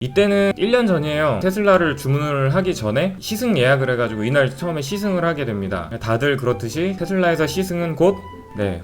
이때는 1년 전이에요. 테슬라를 주문을 하기 전에 시승 예약을 해가지고 이날 처음에 시승을 하게 됩니다. 다들 그렇듯이 테슬라에서 시승은 곧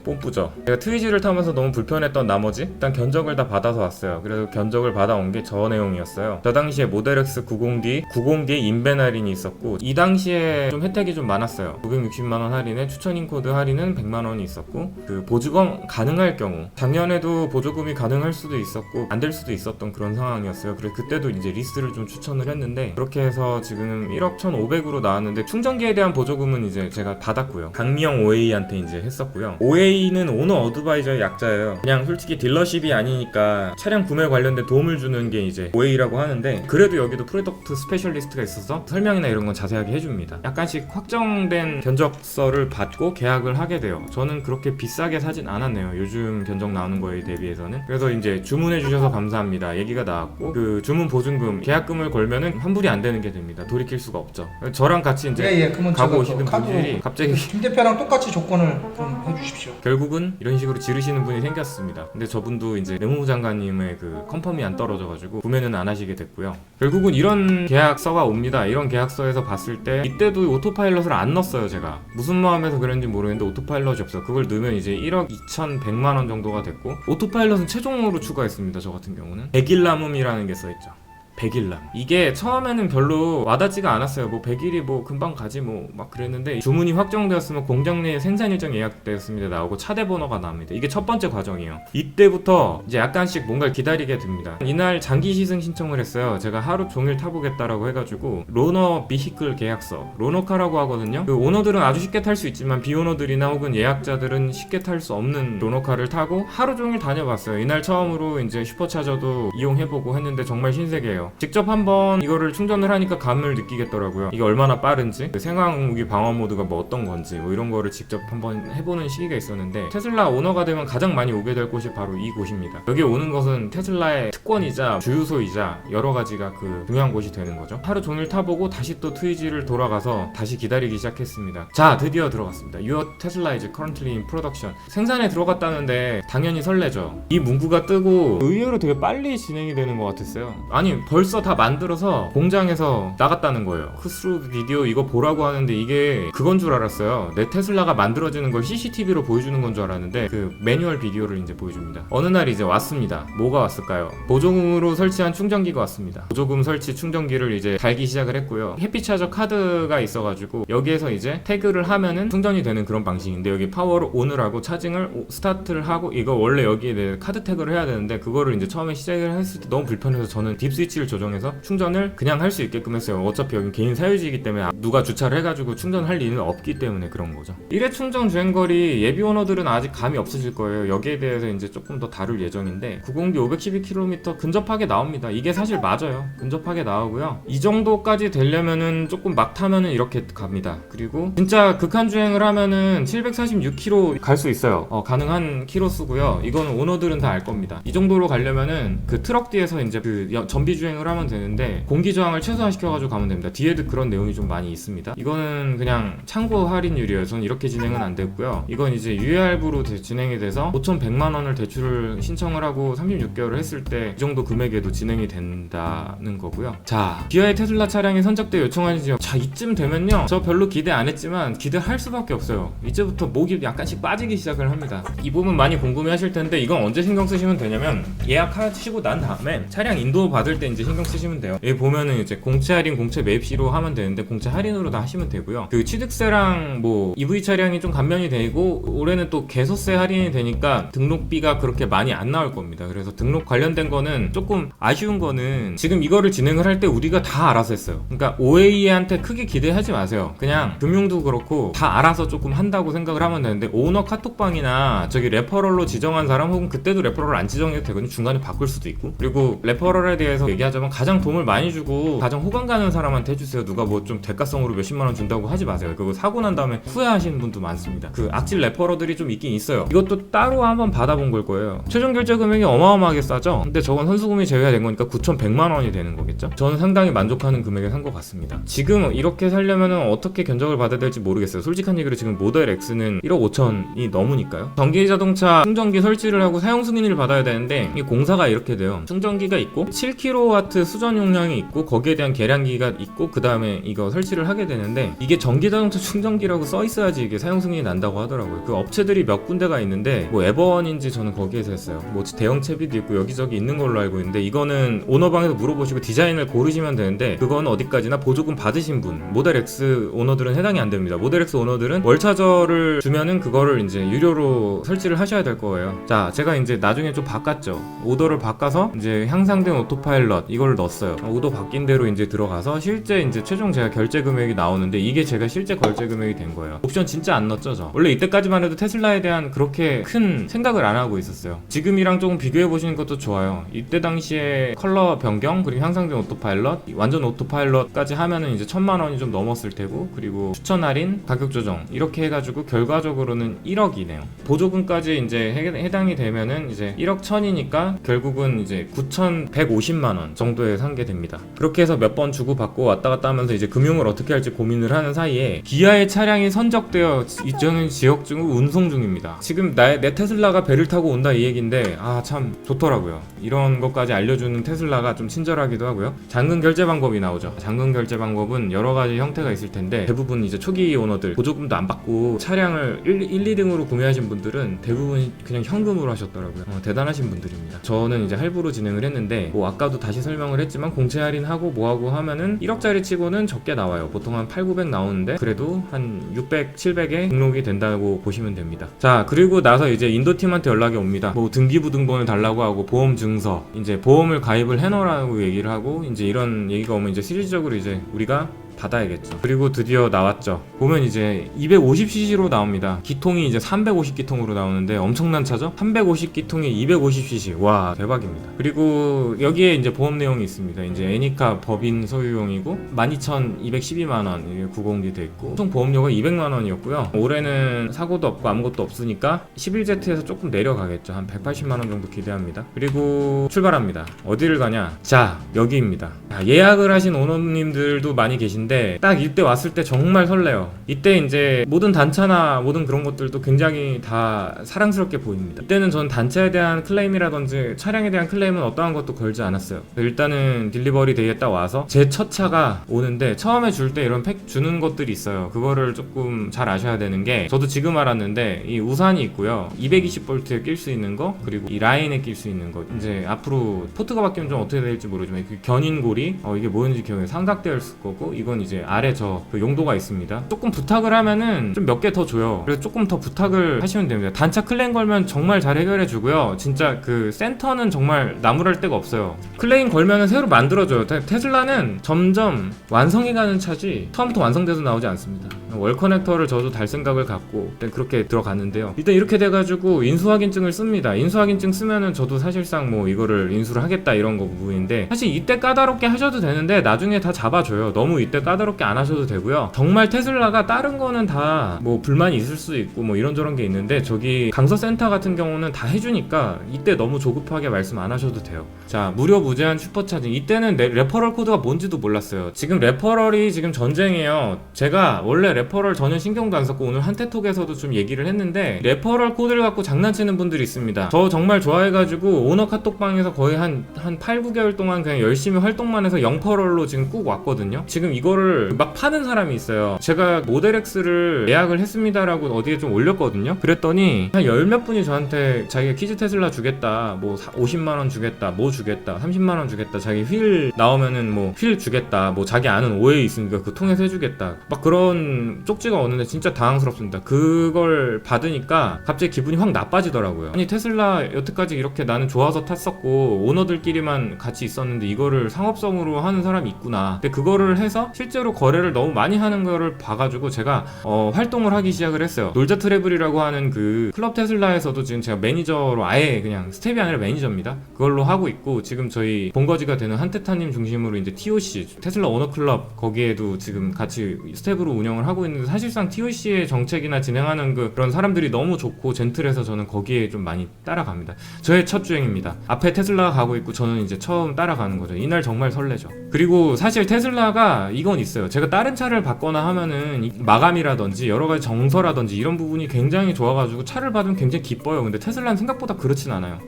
뽐뿌죠. 제가 트위지를 타면서 너무 불편했던 나머지 일단 견적을 다 받아서 왔어요. 그래서 견적을 받아온 게 저 내용이었어요. 저 당시에 모델 X 90D에 인벤 할인이 있었고, 이 당시에 좀 혜택이 좀 많았어요. 960만원 할인에 추천인 코드 할인은 100만원이 있었고, 그 보조금 가능할 경우, 작년에도 보조금이 가능할 수도 있었고 안 될 수도 있었던 그런 상황이었어요. 그래서 그때도 이제 리스를 좀 추천을 했는데, 그렇게 해서 지금 1억 1,500으로 나왔는데, 충전기에 대한 보조금은 이제 제가 받았고요. 강미영 OA한테 이제 했었고요. OA는 오너 어드바이저의 약자예요. 그냥 솔직히 딜러십이 아니니까 차량 구매 관련된 도움을 주는 게 이제 OA라고 하는데, 그래도 여기도 프로덕트 스페셜리스트가 있어서 설명이나 이런 건 자세하게 해줍니다. 약간씩 확정된 견적서를 받고 계약을 하게 돼요. 저는 그렇게 비싸게 사진 않았네요. 요즘 견적 나오는 거에 대비해서는. 그래서 이제 주문해 주셔서 감사합니다 얘기가 나왔고, 그 주문 보증금 계약금을 걸면은 환불이 안 되는 게 됩니다. 돌이킬 수가 없죠. 저랑 같이 이제 가고 오시는 분들이 갑자기 김 대표랑 똑같이 조건을 좀 해주십시오. 결국은 이런 식으로 지르시는 분이 생겼습니다. 근데 저분도 이제 내무부 장관님의 그 컨펌이 안 떨어져가지고 구매는 안 하시게 됐고요. 결국은 이런 계약서가 옵니다. 이런 계약서에서 봤을 때 이때도 오토파일럿을 안 넣었어요. 제가 무슨 마음에서 그랬는지 모르겠는데 오토파일럿이 없어요. 그걸 넣으면 이제 1억 2,100만원 정도가 됐고, 오토파일럿은 최종으로 추가했습니다. 저 같은 경우는 100일 남음이라는 게 써있죠. 100일남. 이게 처음에는 별로 와닿지가 않았어요. 뭐 100일이 뭐 금방 가지 뭐 막 그랬는데, 주문이 확정되었으면 공장 내 생산 일정 예약되었습니다 나오고 차대 번호가 나옵니다. 이게 첫 번째 과정이에요. 이때부터 이제 약간씩 뭔가를 기다리게 됩니다. 이날 장기 시승 신청을 했어요. 제가 하루 종일 타보겠다라고 해가지고 로너 비히클 계약서, 로너카라고 하거든요. 그 오너들은 아주 쉽게 탈 수 있지만 비오너들이나 혹은 예약자들은 쉽게 탈 수 없는 로너카를 타고 하루 종일 다녀봤어요. 이날 처음으로 이제 슈퍼차저도 이용해보고 했는데 정말 신세계예요. 직접 한번 이거를 충전을 하니까 감을 느끼겠더라고요. 이게 얼마나 빠른지, 그 생화무기 방어 모드가 뭐 어떤 건지 뭐 이런 거를 직접 한번 해보는 시기가 있었는데, 테슬라 오너가 되면 가장 많이 오게 될 곳이 바로 이 곳입니다. 여기 오는 것은 테슬라의 특권이자 주유소이자 여러 가지가 그 중요한 곳이 되는 거죠. 하루 종일 타보고 다시 또 트위지를 돌아가서 다시 기다리기 시작했습니다. 자, 드디어 들어갔습니다. Your Tesla is currently in production. 생산에 들어갔다는데 당연히 설레죠. 이 문구가 뜨고 의외로 되게 빨리 진행이 되는 것 같았어요. 아니 벌써 다 만들어서 공장에서 나갔다는 거예요. 크스루 비디오 이거 보라고 하는데 이게 그건 줄 알았어요. 내 테슬라가 만들어지는 걸 CCTV로 보여주는 건 줄 알았는데 그 매뉴얼 비디오를 이제 보여줍니다. 어느 날 이제 왔습니다. 뭐가 왔을까요? 보조금으로 설치한 충전기가 왔습니다. 보조금 설치 충전기를 이제 달기 시작을 했고요. 햇빛차저 카드가 있어가지고 여기에서 이제 태그를 하면은 충전이 되는 그런 방식인데, 여기 파워를 온을 하고 차징을 스타트를 하고, 이거 원래 여기에 카드 태그를 해야 되는데 그거를 이제 처음에 시작을 했을 때 너무 불편해서 저는 딥 스위치를 조정해서 충전을 그냥 할 수 있게끔 했어요. 어차피 여기 개인 사유지이기 때문에 누가 주차를 해가지고 충전할 일은 없기 때문에 그런 거죠. 1회 충전 주행거리 예비 오너들은 아직 감이 없으실 거예요. 여기에 대해서 이제 조금 더 다룰 예정인데, 90D 512km 근접하게 나옵니다. 이게 사실 맞아요. 근접하게 나오고요. 이 정도까지 되려면은 조금 막 타면은 이렇게 갑니다. 그리고 진짜 극한 주행을 하면은 746km 갈 수 있어요. 가능한 키로수고요. 이거는 오너들은 다 알 겁니다. 이 정도로 가려면은 그 트럭 뒤에서 이제 그 전비 주행을 하면 되는데, 공기 저항을 최소화 시켜가지고 가면 됩니다. 뒤에도 그런 내용이 좀 많이 있습니다. 이거는 그냥 참고 할인율이에요. 저는 이렇게 진행은 안 됐고요. 이건 이제 UAR부로 진행이 돼서 5,100만원을 대출을 신청을 하고 36개월을 했을 때 이 정도 금액에도 진행이 된다는 거고요. 자, 기아의 테슬라 차량이 선적대 요청하는 지역. 자, 이쯤 되면요, 저 별로 기대 안 했지만 기대할 수밖에 없어요. 이제부터 목이 약간씩 빠지기 시작을 합니다. 이 부분 많이 궁금해 하실 텐데, 이건 언제 신경 쓰시면 되냐면 예약하시고 난 다음에 차량 인도 받을 때 이제 신경 쓰시면 돼요. 여기 보면은 이제 공채 할인, 공채 매입 시로 하면 되는데 공채 할인으로 다 하시면 되고요. 그 취득세랑 뭐 EV 차량이 좀 감면이 되고, 올해는 또 개소세 할인이 되니까 등록비가 그렇게 많이 안 나올 겁니다. 그래서 등록 관련된 거는 조금 아쉬운 거는, 지금 이거를 진행을 할 때 우리가 다 알아서 했어요. 그러니까 OA한테 크게 기대하지 마세요. 그냥 금융도 그렇고 다 알아서 조금 한다고 생각을 하면 되는데, 오너 카톡방이나 저기 레퍼럴로 지정한 사람, 혹은 그때도 레퍼럴 안 지정해도 되거든요. 중간에 바꿀 수도 있고. 그리고 레퍼럴에 대해서 얘기하자면 가장 도움을 많이 주고 가장 호감 가는 사람한테 해주세요. 누가 뭐 좀 대가성으로 몇십만원 준다고 하지 마세요. 그거 사고 난 다음에 후회하시는 분도 많습니다. 그 악질 레퍼러들이 좀 있긴 있어요. 이것도 따로 한번 받아본 걸 거예요. 최종 결제 금액이 어마어마하게 싸죠. 근데 저건 선수금이 제외된 거니까 9,100만원이 되는 거겠죠. 저는 상당히 만족하는 금액에 산 것 같습니다. 지금 이렇게 살려면은 어떻게 견적을 받아야 될지 모르겠어요. 솔직한 얘기로 지금 모델 X는 1억 5천이 넘으니까요. 전기 자동차 충전기 설치를 하고 사용 승인을 받아야 되는데, 이 공사가 이렇게 돼요. 충전기가 있고 7kW 아파트 수전 용량이 있고 거기에 대한 계량기가 있고 그 다음에 이거 설치를 하게 되는데 이게 전기자동차 충전기라고 써 있어야지 이게 사용 승인이 난다고 하더라고요. 그 업체들이 몇 군데가 있는데 뭐 에버원인지 저는 거기에서 했어요. 뭐 대형 채비도 있고 여기저기 있는 걸로 알고 있는데 이거는 오너방에서 물어보시고 디자인을 고르시면 되는데 그건 어디까지나 보조금 받으신 분, 모델 X 오너들은 해당이 안 됩니다. 모델 X 오너들은 월차저를 주면은 그거를 이제 유료로 설치를 하셔야 될 거예요. 자, 제가 이제 나중에 좀 바꿨죠. 오더를 바꿔서 이제 향상된 오토파일럿 이걸 넣었어요. 오더 바뀐 대로 이제 들어가서 실제 이제 최종 제가 결제 금액이 나오는데 이게 제가 실제 결제 금액이 된 거예요. 옵션 진짜 안 넣었죠, 저. 원래 이때까지만 해도 테슬라에 대한 그렇게 큰 생각을 안 하고 있었어요. 지금이랑 조금 비교해 보시는 것도 좋아요. 이때 당시에 컬러 변경 그리고 향상된 오토파일럿, 완전 오토파일럿까지 하면은 이제 1000만 원이 좀 넘었을 테고, 그리고 추천 할인, 가격 조정 이렇게 해가지고 결과적으로는 1억이네요. 보조금까지 이제 해당이 되면은 이제 1억 1000이니까 결국은 이제 9,150만 원 정도에 산 게 됩니다. 그렇게 해서 몇 번 주고받고 왔다 갔다 하면서 이제 금융을 어떻게 할지 고민을 하는 사이에 기아의 차량이 선적되어 저는 지역 중 운송 중입니다. 지금 내 테슬라가 배를 타고 온다 이 얘기인데 참 좋더라고요. 이런 것까지 알려주는 테슬라가 좀 친절하기도 하고요. 잔금 결제 방법이 나오죠. 잔금 결제 방법은 여러 가지 형태가 있을 텐데 대부분 이제 초기 오너들 보조금도 안 받고 차량을 1, 2등으로 구매하신 분들은 대부분 그냥 현금으로 하셨더라고요. 대단하신 분들입니다. 저는 이제 할부로 진행을 했는데 뭐 아까도 다시 설명을 했지만 공채 할인하고 뭐하고 하면은 1억짜리 치고는 적게 나와요. 보통 한 8, 900 나오는데 그래도 한 600, 700에 등록이 된다고 보시면 됩니다. 자, 그리고 나서 이제 인도팀한테 연락이 옵니다. 뭐 등기부등본을 달라고 하고 보험 증서, 이제 보험을 가입을 해놓으라고 얘기를 하고 이제 이런 얘기가 오면 이제 실질적으로 이제 우리가 받아야겠죠. 그리고 드디어 나왔죠. 보면 이제 250cc로 나옵니다. 기통이 이제 350기통으로 나오는데 엄청난 차죠? 350기통에 250cc. 와, 대박입니다. 그리고 여기에 이제 보험 내용이 있습니다. 이제 애니카 법인 소유용이고 12,212만원 9공기 돼 있고 총 보험료가 200만원이었고요. 올해는 사고도 없고 아무것도 없으니까 11Z에서 조금 내려가겠죠. 한 180만원 정도 기대합니다. 그리고 출발합니다. 어디를 가냐? 자, 여기입니다. 예약을 하신 오너님들도 많이 계신데 딱 이때 왔을 때 정말 설레요. 이때 이제 모든 단차나 모든 그런 것들도 굉장히 다 사랑스럽게 보입니다. 이때는 전 단차에 대한 클레임이라든지 차량에 대한 클레임은 어떠한 것도 걸지 않았어요. 일단은 딜리버리 데이에 딱 와서 제 첫 차가 오는데 처음에 줄 때 이런 팩 주는 것들이 있어요. 그거를 조금 잘 아셔야 되는 게 저도 지금 알았는데 이 우산이 있고요. 220V에 낄 수 있는 거 그리고 이 라인에 낄 수 있는 거 이제 앞으로 포트가 바뀌면 좀 어떻게 될지 모르지만 그 견인고리 이게 뭐였는지 기억에 삼각대일 거고 이건 이제 아래 그 용도가 있습니다. 조금 부탁을 하면은 좀 몇 개 더 줘요. 그래서 조금 더 부탁을 하시면 됩니다. 단차 클레임 걸면 정말 잘 해결해 주고요. 진짜 그 센터는 정말 나무랄 데가 없어요. 클레임 걸면은 새로 만들어줘요. 테슬라는 점점 완성해 가는 차지 처음부터 완성돼서 나오지 않습니다. 월 커넥터를 저도 달 생각을 갖고 일단 그렇게 들어갔는데요. 일단 이렇게 돼가지고 인수확인증을 씁니다. 인수확인증 쓰면은 저도 사실상 뭐 이거를 인수를 하겠다 이런 거 부분인데 사실 이때 까다롭게 하셔도 되는데 나중에 다 잡아줘요. 너무 이때 까다롭게 안 하셔도 되고요. 정말 테슬라가 다른 거는 다 뭐 불만이 있을 수 있고 뭐 이런저런 게 있는데 저기 강서센터 같은 경우는 다 해주니까 이때 너무 조급하게 말씀 안 하셔도 돼요. 자, 무료 무제한 슈퍼차징. 이때는 레퍼럴 코드가 뭔지도 몰랐어요. 지금 레퍼럴이 지금 전쟁이에요. 제가 원래 레퍼럴 전혀 신경도 안 썼고 오늘 한테톡에서도 좀 얘기를 했는데 레퍼럴 코드를 갖고 장난치는 분들이 있습니다. 저 정말 좋아해가지고 오너 카톡방에서 거의 한 8, 9개월 동안 그냥 열심히 활동만 해서 0퍼럴로 지금 꾹 왔거든요. 지금 이거를 막 파는 사람이 있어요. 제가 모델 X를 예약을 했습니다라고 어디에 좀 올렸거든요. 그랬더니 한 열 몇 분이 저한테 자기가 키즈 테슬라 주겠다, 뭐 50만원 주겠다, 뭐 주겠다, 30만원 주겠다, 자기 휠 나오면은 뭐 휠 주겠다, 뭐 자기 아는 OA 있으니까 그 통해서 해주겠다, 막 그런 쪽지가 오는데 진짜 당황스럽습니다. 그걸 받으니까 갑자기 기분이 확 나빠지더라고요. 아니 테슬라 여태까지 이렇게 나는 좋아서 탔었고 오너들끼리만 같이 있었는데 이거를 상업성으로 하는 사람이 있구나. 근데 그거를 해서 실제로 거래를 너무 많이 하는 거를 봐가지고 제가 활동을 하기 시작을 했어요. 놀자 트래블이라고 하는 그 클럽 테슬라에서도 지금 제가 매니저로 아예 그냥 스텝이 아니라 매니저입니다. 그걸로 하고 있고 지금 저희 본거지가 되는 한테타님 중심으로 이제 TOC 테슬라 오너 클럽 거기에도 지금 같이 스텝으로 운영을 하고 있는데 사실상 TOC의 정책이나 진행하는 그런 사람들이 너무 좋고 젠틀해서 저는 거기에 좀 많이 따라갑니다. 저의 첫 주행입니다. 앞에 테슬라가 가고 있고 저는 이제 처음 따라가는 거죠. 이날 정말 설레죠. 그리고 사실 테슬라가 이건 있어요. 제가 다른 차를 받거나 하면은 마감이라든지 여러 가지 정서라든지 이런 부분이 굉장히 좋아가지고 차를 받으면 굉장히 기뻐요. 근데 테슬라는 생각보다 그렇진 않아요.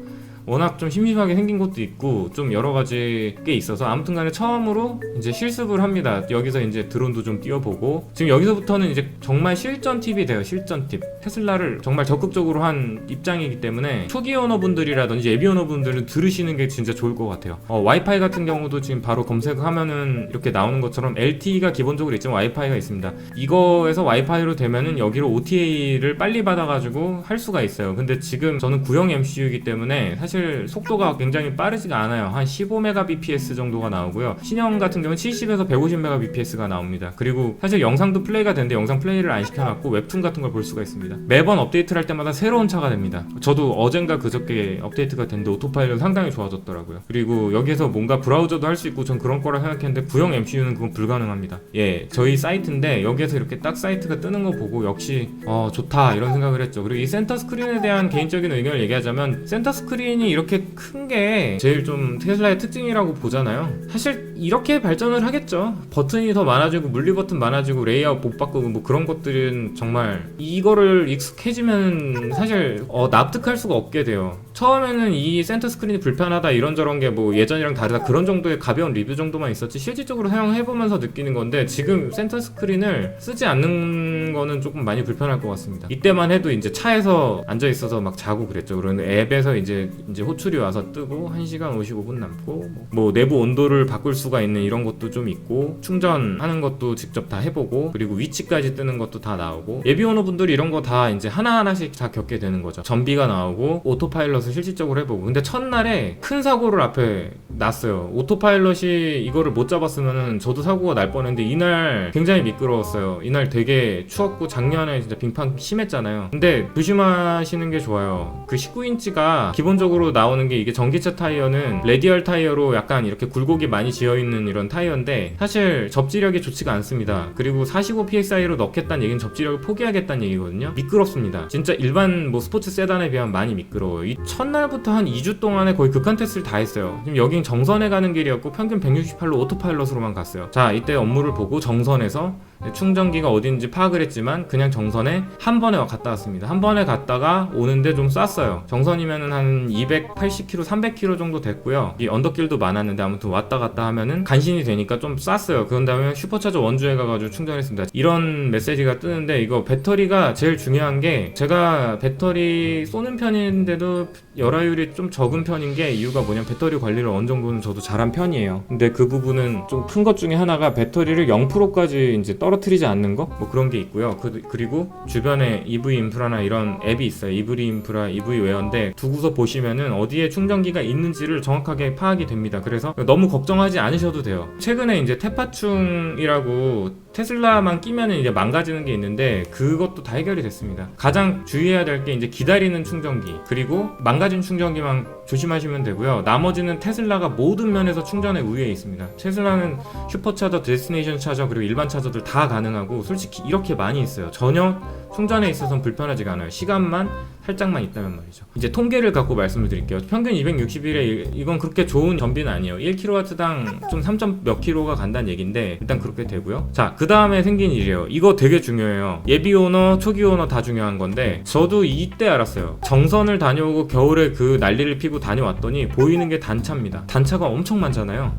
워낙 좀 심심하게 생긴 것도 있고 좀 여러 가지 게 있어서 아무튼간에 처음으로 이제 실습을 합니다. 여기서 이제 드론도 좀 띄워보고 지금 여기서부터는 이제 정말 실전 팁이 돼요. 실전 팁. 테슬라를 정말 적극적으로 한 입장이기 때문에 초기 오너분들이라든지 예비 오너분들은 들으시는 게 진짜 좋을 것 같아요. 와이파이 같은 경우도 지금 바로 검색하면은 이렇게 나오는 것처럼 LTE가 기본적으로 있지만 와이파이가 있습니다. 이거에서 와이파이로 되면은 여기로 OTA를 빨리 받아가지고 할 수가 있어요. 근데 지금 저는 구형 MCU이기 때문에 사실 속도가 굉장히 빠르지가 않아요. 한 15Mbps 정도가 나오고요. 신형 같은 경우는 70에서 150Mbps가 나옵니다. 그리고 사실 영상도 플레이가 되는데 영상 플레이를 안 시켜놨고 웹툰 같은 걸 볼 수가 있습니다. 매번 업데이트를 할 때마다 새로운 차가 됩니다. 저도 어젠가 그저께 업데이트가 됐는데 오토파일럿 상당히 좋아졌더라고요. 그리고 여기에서 뭔가 브라우저도 할 수 있고 전 그런 거라 생각했는데 구형 MCU는 그건 불가능합니다. 예, 저희 사이트인데 여기에서 이렇게 딱 사이트가 뜨는 거 보고 역시 좋다 이런 생각을 했죠. 그리고 이 센터 스크린에 대한 개인적인 의견을 얘기하자면 센터 스크린이 이렇게 큰 게 제일 좀 테슬라의 특징이라고 보잖아요. 사실 이렇게 발전을 하겠죠. 버튼이 더 많아지고 물리 버튼 많아지고 레이아웃 못 바꾸고 뭐 그런 것들은 정말 이거를 익숙해지면 사실 납득할 수가 없게 돼요. 처음에는 이 센터 스크린이 불편하다 이런저런 게 뭐 예전이랑 다르다 그런 정도의 가벼운 리뷰 정도만 있었지 실질적으로 사용해보면서 느끼는 건데 지금 센터 스크린을 쓰지 않는 거는 조금 많이 불편할 것 같습니다. 이때만 해도 이제 차에서 앉아있어서 막 자고 그랬죠. 그러면 앱에서 이제 호출이 와서 뜨고 1시간 55분 남고 뭐 내부 온도를 바꿀 수가 있는 이런 것도 좀 있고 충전하는 것도 직접 다 해보고 그리고 위치까지 뜨는 것도 다 나오고 예비 오너분들이 이런 거 다 이제 하나하나씩 다 겪게 되는 거죠. 전비가 나오고 오토파일럿을 실질적으로 해보고 근데 첫날에 큰 사고를 앞에 났어요. 오토파일럿이 이거를 못 잡았으면은 저도 사고가 날 뻔했는데 이날 굉장히 미끄러웠어요. 이날 되게 추웠고 작년에 진짜 빙판 심했잖아요. 근데 조심하시는 게 좋아요. 그 19인치가 기본적으로 나오는 게 이게 전기차 타이어는 레디얼 타이어로 약간 이렇게 굴곡이 많이 지어있는 이런 타이어인데 사실 접지력이 좋지가 않습니다. 그리고 45psi로 넣겠다는 얘기는 접지력을 포기하겠다는 얘기거든요. 미끄럽습니다. 진짜 일반 뭐 스포츠 세단에 비하면 많이 미끄러워요. 이 첫날부터 한 2주 동안에 거의 극한 테스트를 다 했어요. 지금 여긴 정선에 가는 길이었고 평균 168로 오토파일럿으로만 갔어요. 자, 이때 업무를 보고 정선에서 충전기가 어딘지 파악을 했지만 그냥 정선에 한 번에 갔다 왔습니다. 한 번에 갔다가 오는데 좀 쌌어요. 정선이면은 한 280km, 300km 정도 됐고요. 이 언덕길도 많았는데 아무튼 왔다 갔다 하면은 간신히 되니까 좀 쌌어요. 그런 다음에 슈퍼차저 원주에 가가지고 충전했습니다. 이런 메시지가 뜨는데 이거 배터리가 제일 중요한 게 제가 배터리 쏘는 편인데도 열화율이 좀 적은 편인 게 이유가 뭐냐면 배터리 관리를 어느 정도는 저도 잘한 편이에요. 근데 그 부분은 좀 큰 것 중에 하나가 배터리를 0%까지 이제 떨어뜨리지 않는 거? 뭐 그런 게 있고요. 그리고 주변에 EV 인프라나 이런 앱이 있어요. EV 인프라, EV 웨어인데 두고서 보시면은 어디에 충전기가 있는지를 정확하게 파악이 됩니다. 그래서 너무 걱정하지 않으셔도 돼요. 최근에 이제 태파충이라고 테슬라만 끼면은 이제 망가지는 게 있는데 그것도 다 해결이 됐습니다. 가장 주의해야 될 게 이제 기다리는 충전기 그리고 망가진 충전기만 조심하시면 되고요. 나머지는 테슬라가 모든 면에서 충전의 우위에 있습니다. 테슬라는 슈퍼차저, 데스티네이션 차저 그리고 일반 차저들 다 가능하고 솔직히 이렇게 많이 있어요. 전혀 충전에 있어서는 불편하지가 않아요. 시간만 살짝만 있다면 말이죠. 이제 통계를 갖고 말씀을 드릴게요. 평균 260일에 이건 그렇게 좋은 전비는 아니에요. 1kW당 좀 3. 몇 킬로가 간다는 얘기인데 일단 그렇게 되고요. 자, 그 다음에 생긴 일이에요. 이거 되게 중요해요. 예비 오너, 초기 오너 다 중요한 건데 저도 이때 알았어요. 정선을 다녀오고 겨울에 그 난리를 피고 다녀왔더니 보이는 게 단차입니다. 단차가 엄청 많잖아요.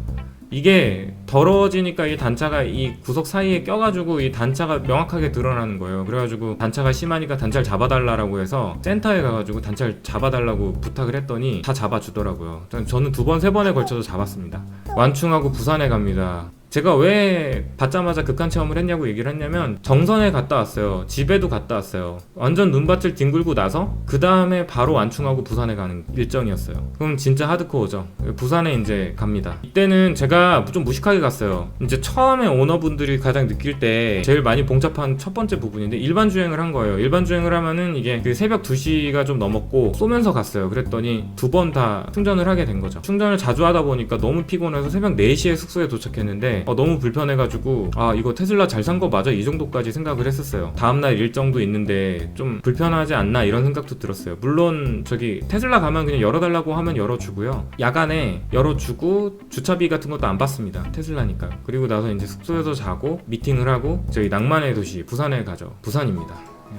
이게 더러워지니까 이 단차가 이 구석 사이에 껴가지고 이 단차가 명확하게 드러나는 거예요. 그래가지고 단차가 심하니까 단차를 잡아달라고 해서 센터에 가가지고 단차를 잡아달라고 부탁을 했더니 다 잡아주더라고요. 저는 2번, 3번에 걸쳐서 잡았습니다. 완충하고 부산에 갑니다. 제가 왜 받자마자 극한 체험을 했냐고 얘기를 했냐면 정선에 갔다 왔어요. 집에도 갔다 왔어요. 완전 눈밭을 뒹굴고 나서 그 다음에 바로 완충하고 부산에 가는 일정이었어요. 그럼 진짜 하드코어죠. 부산에 이제 갑니다. 이때는 제가 좀 무식하게 갔어요. 이제 처음에 오너분들이 가장 느낄 때 제일 많이 봉착한 첫 번째 부분인데 일반 주행을 한 거예요. 일반 주행을 하면은 이게 그 새벽 2시가 좀 넘었고 쏘면서 갔어요. 그랬더니 2번 다 충전을 하게 된 거죠. 충전을 자주 하다 보니까 너무 피곤해서 새벽 4시에 숙소에 도착했는데 너무 불편해가지고 이거 테슬라 잘 산 거 맞아? 이 정도까지 생각을 했었어요. 다음날 일정도 있는데 좀 불편하지 않나 이런 생각도 들었어요. 물론 저기 테슬라 가면 그냥 열어달라고 하면 열어주고요. 야간에 열어주고 주차비 같은 것도 안 받습니다. 테슬라니까. 그리고 나서 이제 숙소에서 자고 미팅을 하고 저희 낭만의 도시 부산에 가죠. 부산입니다.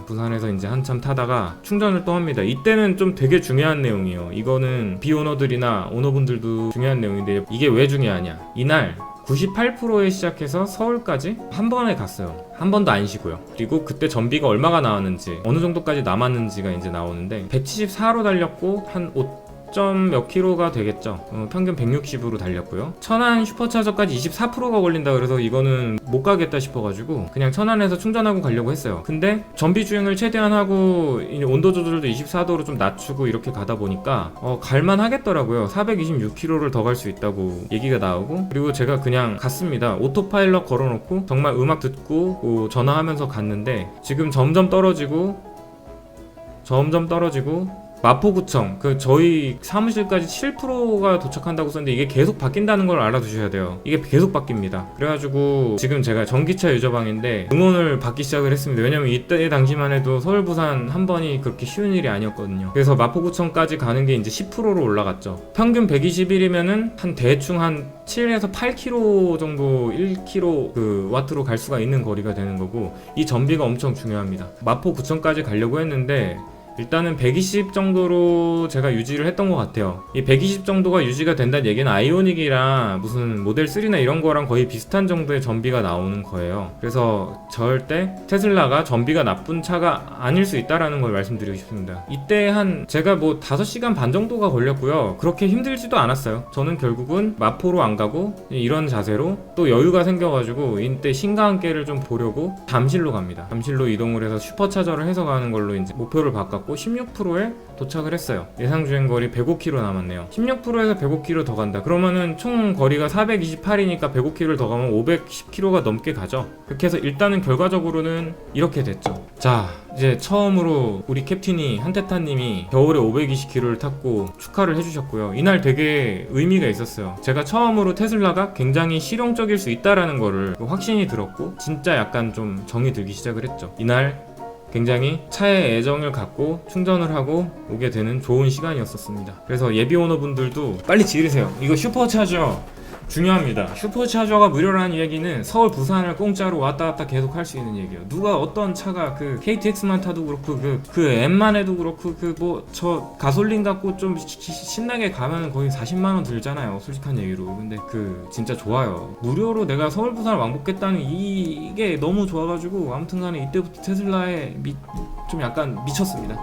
부산에서 이제 한참 타다가 충전을 또 합니다. 이때는 좀 되게 중요한 내용이에요. 이거는 비오너들이나 오너분들도 중요한 내용인데 이게 왜 중요하냐. 이날 98%에 시작해서 서울까지 한 번에 갔어요. 한 번도 안 쉬고요. 그리고 그때 전비가 얼마가 나왔는지 어느 정도까지 남았는지가 이제 나오는데 174로 달렸고 한 5점 몇 킬로가 되겠죠. 평균 160으로 달렸고요. 천안 슈퍼차저까지 24%가 걸린다 그래서 이거는 못 가겠다 싶어가지고 그냥 천안에서 충전하고 가려고 했어요. 근데 전비 주행을 최대한 하고 온도 조절도 24도로 좀 낮추고 이렇게 가다 보니까 갈만 하겠더라고요. 426km를 더 갈 수 있다고 얘기가 나오고, 그리고 제가 그냥 갔습니다. 오토파일럿 걸어놓고 정말 음악 듣고 전화하면서 갔는데 지금 점점 떨어지고 마포구청 저희 사무실까지 7%가 도착한다고 썼는데 이게 계속 바뀐다는 걸 알아두셔야 돼요. 이게 계속 바뀝니다. 그래가지고 지금 제가 전기차 유저방인데 응원을 받기 시작을 했습니다. 왜냐면 이때 당시만 해도 서울 부산 한 번이 그렇게 쉬운 일이 아니었거든요. 그래서 마포구청까지 가는 게 이제 10%로 올라갔죠. 평균 121이면은 한 대충 한 7에서 8km 정도 1km 와트로 갈 수가 있는 거리가 되는 거고, 이 전비가 엄청 중요합니다. 마포구청까지 가려고 했는데 일단은 120 정도로 제가 유지를 했던 것 같아요. 이 120 정도가 유지가 된다는 얘기는 아이오닉이랑 무슨 모델 3나 이런 거랑 거의 비슷한 정도의 전비가 나오는 거예요. 그래서 절대 테슬라가 전비가 나쁜 차가 아닐 수 있다라는 걸 말씀드리고 싶습니다. 이때 제가 뭐 5시간 반 정도가 걸렸고요. 그렇게 힘들지도 않았어요. 저는 결국은 마포로 안 가고 이런 자세로 또 여유가 생겨가지고 이때 신과 함께를 좀 보려고 잠실로 갑니다. 잠실로 이동을 해서 슈퍼차저를 해서 가는 걸로 이제 목표를 바꿨고 16%에 도착을 했어요. 예상 주행거리 105km 남았네요. 16%에서 105km 더 간다. 그러면은 총 거리가 428이니까 105km를 더 가면 510km가 넘게 가죠. 그렇게 해서 일단은 결과적으로는 이렇게 됐죠. 자, 이제 처음으로 우리 캡틴이 한테타님이 겨울에 520km를 탔고 축하를 해주셨고요. 이날 되게 의미가 있었어요. 제가 처음으로 테슬라가 굉장히 실용적일 수 있다라는 거를 확신이 들었고 진짜 약간 좀 정이 들기 시작을 했죠. 이날 굉장히 차에 애정을 갖고 충전을 하고 오게 되는 좋은 시간이었었습니다. 그래서 예비 오너분들도 빨리 지르세요. 이거 슈퍼차저 중요합니다. 슈퍼차저가 무료라는 얘기는 서울 부산을 공짜로 왔다 갔다 계속 할 수 있는 얘기예요. 누가 어떤 차가 KTX만 타도 그렇고 그 M만 해도 그렇고 저 가솔린 갖고 좀 신나게 가면 거의 40만원 들잖아요. 솔직한 얘기로. 근데 진짜 좋아요. 무료로 내가 서울 부산을 왕복했다는 이게 너무 좋아가지고 아무튼간에 이때부터 테슬라에 좀 약간 미쳤습니다.